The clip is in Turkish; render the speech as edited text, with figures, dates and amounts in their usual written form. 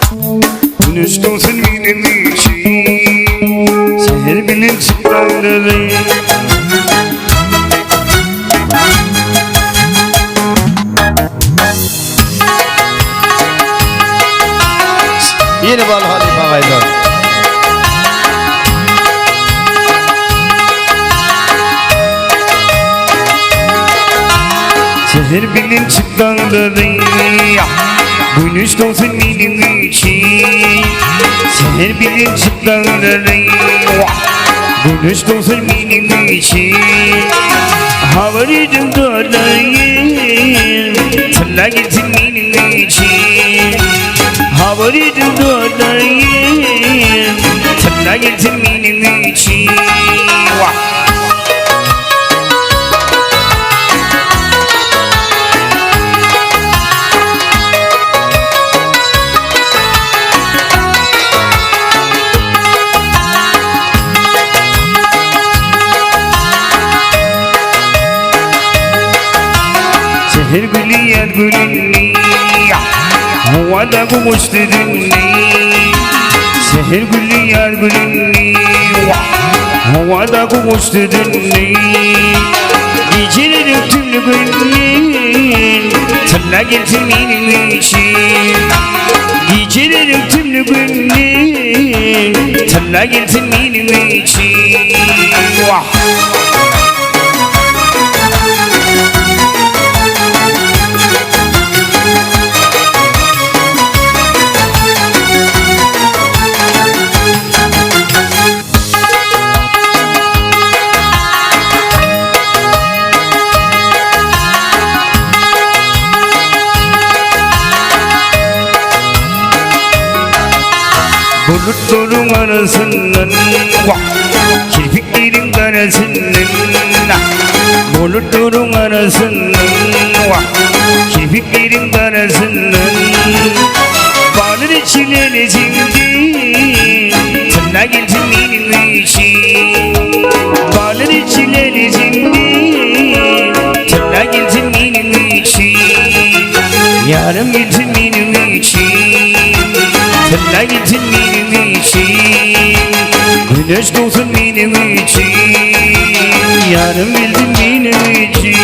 Güneş doğsun benim için, seher benim çıktıklarım. Yeni bal Halife Haydar. Seher benim çıktıklarım. Güneş doğsun benim için, seher benim çıktıklarım. Güneş doğsun benim için, havarıcım dolayım, salla gitsin benim için. Havarıcım dolayım, salla gitsin benim için. Seher gülü yer gülünni, havada kuvuşturunni. Seher gülü yer gülünni, havada kuvuşturunni. Gecelerim tümlü günün, salla gelsin benim için. Gecelerim tümlü günün, salla gelsin benim için. Bulutların arasından, kirpiklerin arasından. Bulutların arasından, kirpiklerin arasından. Bağlar içileri zindi, sana gelsin benim için. Bağlar içileri zindi, sana gelsin benim için. Yarım gelsin benim için, salla gitsin benim için. Güneş doğsun benim için, yarım gelsin benim için.